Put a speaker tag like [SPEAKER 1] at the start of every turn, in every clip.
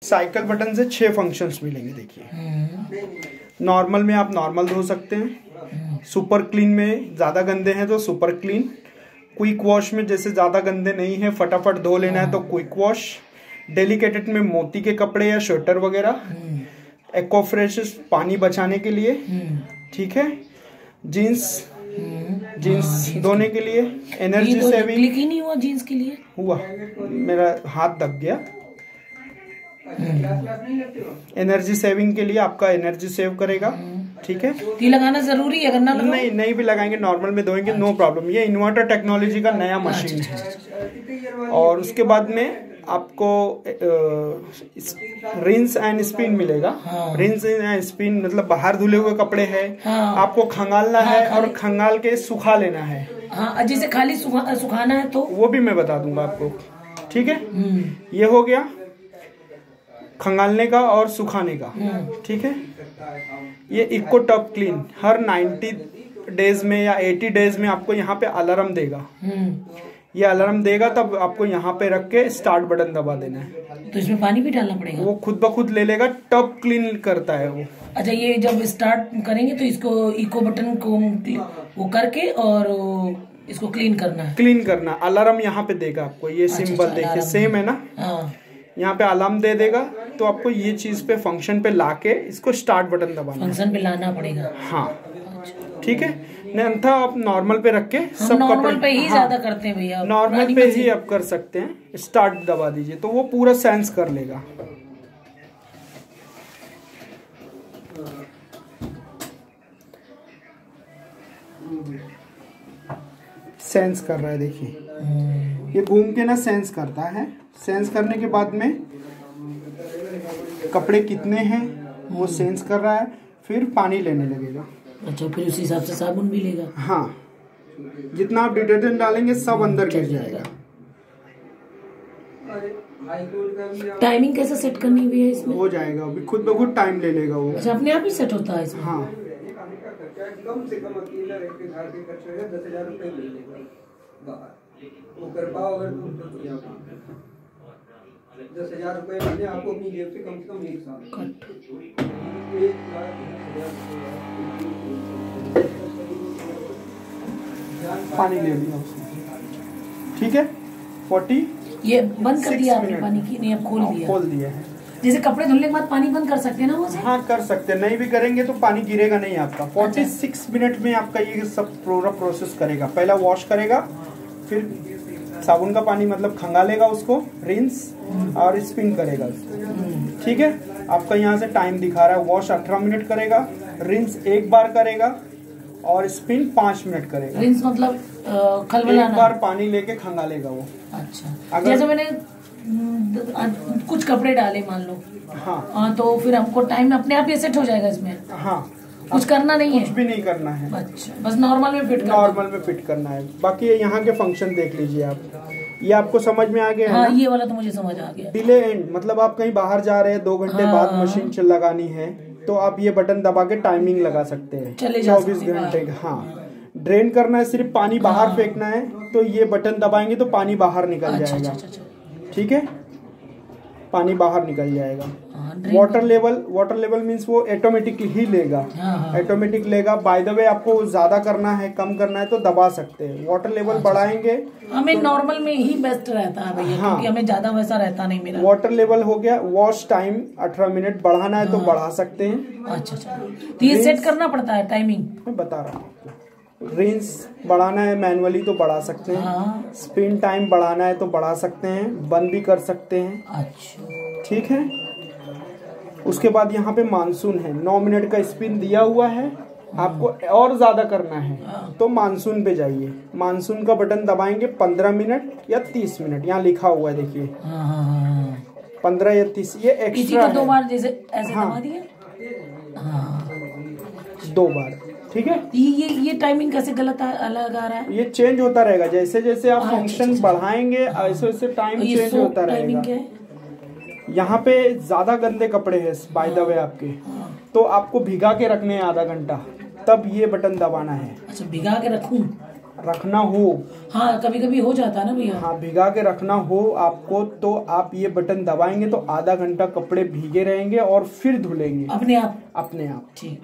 [SPEAKER 1] Cycle button से 6 functions मिलेंगे। देखिए, नॉर्मल में आप नॉर्मल धो सकते हैं, सुपर क्लीन में ज़्यादा गंदे हैं तो सुपर क्लीन, क्विक वॉश में जैसे ज़्यादा गंदे नहीं है फटाफट धो लेना है तो क्विक वॉश, डेलिकेटेड में मोती के कपड़े या स्वेटर वगैरह, एक्वा फ्रेश पानी बचाने के लिए, ठीक है, जीन्स धोने के लिए, एनर्जी सेविंग।
[SPEAKER 2] क्लिक ही नहीं हुआ जीन्स के लिए,
[SPEAKER 1] हुआ मेरा हाथ दब गया। एनर्जी सेविंग के लिए आपका एनर्जी सेव करेगा, ठीक है।
[SPEAKER 2] ये लगाना जरूरी है, अगर ना लगाओ
[SPEAKER 1] नहीं भी लगाएंगे, नॉर्मल में धोएंगे, नो प्रॉब्लम। ये इन्वर्टर टेक्नोलॉजी का नया मशीन है। और उसके बाद में आपको रिंस एंड स्पिन मिलेगा। रिंस एंड स्पिन मतलब बाहर धुले हुए कपड़े हैं, आपको खंगालना है और खंगाल के सुखा लेना है।
[SPEAKER 2] जैसे खाली सुखाना है तो
[SPEAKER 1] वो भी मैं बता दूंगा आपको, ठीक है। ये हो गया खंगालने का और सुखाने का, ठीक है। ये इको टॉप क्लीन हर 90 डेज में या 80 डेज में आपको यहाँ पे अलार्म देगा। ये अलार्म देगा तब आपको यहाँ पे रख के स्टार्ट बटन दबा देना है।
[SPEAKER 2] तो इसमें पानी भी डालना पड़ेगा?
[SPEAKER 1] वो खुद ब खुद ले लेगा, टॉप क्लीन करता है वो।
[SPEAKER 2] अच्छा, ये जब स्टार्ट करेंगे तो इसको इको बटन को वो करके और इसको क्लीन करना है।
[SPEAKER 1] क्लीन करना, अलार्म यहाँ पे देगा आपको। ये सिंबल देखिए सेम है ना, यहाँ पे अलार्म दे देगा तो आपको ये चीज पे फंक्शन पे लाके इसको स्टार्ट बटन दबाना,
[SPEAKER 2] फंक्शन पे लाना पड़ेगा।
[SPEAKER 1] हाँ, ठीक है। नहीं था आप नॉर्मल पे रख के सब
[SPEAKER 2] नॉर्मल पे ही ज्यादा करते हैं भैया,
[SPEAKER 1] नॉर्मल पे ही आप कर सकते हैं। स्टार्ट दबा दीजिए तो वो पूरा सेंस कर लेगा। सेंस कर रहा है, देखिए ये घूम के ना सेंस करता है। सेंस करने के बाद में कपड़े कितने हैं वो सेंस कर रहा है, फिर पानी लेने लगेगा।
[SPEAKER 2] अच्छा, फिर उसी हिसाब से साबुन भी लेगा।
[SPEAKER 1] हाँ, जितना आप डिटर्जेंट डालेंगे सब अंदर गिर जाएगा।
[SPEAKER 2] टाइमिंग कैसे सेट करनी हुई है इसमें?
[SPEAKER 1] हो जाएगा, अभी खुद ब खुद टाइम ले लेगा वो।
[SPEAKER 2] अच्छा, अपने आप ही सेट होता है इसमें?
[SPEAKER 1] हाँ।
[SPEAKER 3] कम से कम अकेला रह के घर के खर्च होगा 10,000 रुपए मिल जाएगा बाहर। वो कर पाओ अगर 10,000 रुपए मिलने आपको अपनी जेब से कम 1 साल।
[SPEAKER 1] पानी ले लिया उसने, ठीक है। 40
[SPEAKER 2] ये बंद कर दिया आपने पानी की? नहीं, अब खोल दिया
[SPEAKER 1] है।
[SPEAKER 2] जैसे कपड़े धुलने के बाद पानी बंद कर सकते हैं ना वो?
[SPEAKER 1] हाँ, कर सकते हैं। नहीं भी करेंगे तो पानी गिरेगा नहीं आपका। 46 मिनट में आपका ये सब पूरा प्रोसेस करेगा। पहला वॉश करेगा, फिर साबुन का पानी मतलब खंगालेगा उसको, रिंस और स्पिन करेगा उसको, ठीक है। आपका यहाँ से टाइम दिखा रहा है। वॉश 18 मिनट करेगा, रिंस 1 बार करेगा और स्पिन 5 मिनट करेगा।
[SPEAKER 2] रिंस मतलब खलबलाना,
[SPEAKER 1] 1 बार पानी लेके खंगालेगा वो।
[SPEAKER 2] अच्छा, जैसे मैंने कुछ कपड़े डाले मान लो, हाँ, तो फिर हमको टाइम अपने आप ये सेट हो जाएगा इसमें?
[SPEAKER 1] हाँ,
[SPEAKER 2] कुछ करना नहीं है?
[SPEAKER 1] कुछ भी नहीं करना है।
[SPEAKER 2] अच्छा, बस नॉर्मल में फिट करना है।
[SPEAKER 1] बाकी यहाँ के फंक्शन देख लीजिए आप। ये आपको समझ में आ गया?
[SPEAKER 2] हाँ, ये वाला तो मुझे समझ आ गया।
[SPEAKER 1] डिले एंड मतलब आप कहीं बाहर जा रहे हैं, 2 घंटे बाद मशीन लगानी है तो आप ये बटन दबा के टाइमिंग लगा सकते हैं 24 घंटे का। हाँ, ड्रेन करना है, सिर्फ पानी बाहर फेंकना है तो ये बटन दबाएंगे तो पानी बाहर निकल जाएगा, ठीक है। पानी बाहर निकल जाएगा। वाटर लेवल मीन्स वो ऑटोमेटिक ही लेगा, ऑटोमेटिक लेगा। बाय द वे आपको ज्यादा करना है कम करना है तो दबा सकते हैं। वाटर लेवल बढ़ाएंगे,
[SPEAKER 2] हमें नॉर्मल में ही बेस्ट रहता है भैया, क्योंकि हमें ज्यादा वैसा रहता नहीं मेरा।
[SPEAKER 1] वाटर लेवल हो गया। वॉश टाइम 18 मिनट बढ़ाना है तो बढ़ा सकते हैं।
[SPEAKER 2] अच्छा, तो ये सेट करना पड़ता है टाइमिंग?
[SPEAKER 1] मैं बता रहा हूँ आपको। रिंस बढ़ाना है मैनुअली तो बढ़ा सकते हैं। स्पिन टाइम बढ़ाना है तो बढ़ा सकते हैं, बंद भी कर सकते हैं।
[SPEAKER 2] अच्छा,
[SPEAKER 1] ठीक है। उसके बाद यहाँ पे मानसून है, 9 मिनट का स्पिन दिया हुआ है। आपको और ज्यादा करना है तो मानसून पे जाइए। मानसून का बटन दबाएंगे 15 मिनट या 30 मिनट, यहाँ लिखा हुआ है देखिए 15 या 30। ये एक्स्ट्रा
[SPEAKER 2] 2 बार जैसे ऐसे दबा दिए,
[SPEAKER 1] 2 बार, ठीक है।
[SPEAKER 2] ये टाइमिंग कैसे गलत अलग आ रहा है?
[SPEAKER 1] ये चेंज होता रहेगा जैसे जैसे आप फंक्शन बढ़ाएंगे ऐसे वैसे टाइम चेंज होता रहेगा। यहाँ पे ज्यादा गंदे कपड़े हैं बाय द वे आपके, तो आपको भिगा के रखने हैं आधा घंटा, तब ये बटन दबाना है।
[SPEAKER 2] अच्छा, भिगा के
[SPEAKER 1] रखना हो,
[SPEAKER 2] हाँ कभी कभी हो जाता है ना भैया,
[SPEAKER 1] हाँ भिगा के रखना हो आपको, तो आप ये बटन दबाएंगे तो आधा घंटा कपड़े भीगे रहेंगे और फिर धुलेंगे
[SPEAKER 2] अपने आप।
[SPEAKER 1] ठीक,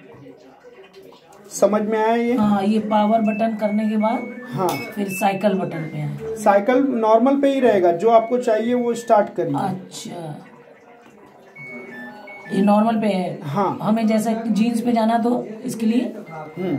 [SPEAKER 1] समझ में आया ये?
[SPEAKER 2] हाँ, ये पावर बटन करने के बाद
[SPEAKER 1] हाँ
[SPEAKER 2] फिर साइकिल बटन पे है।
[SPEAKER 1] साइकिल नॉर्मल पे ही रहेगा, जो आपको चाहिए वो स्टार्ट करिए।
[SPEAKER 2] अच्छा, ये नॉर्मल पे है।
[SPEAKER 1] हाँ,
[SPEAKER 2] हमें जैसे जीन्स पे जाना तो इसके लिए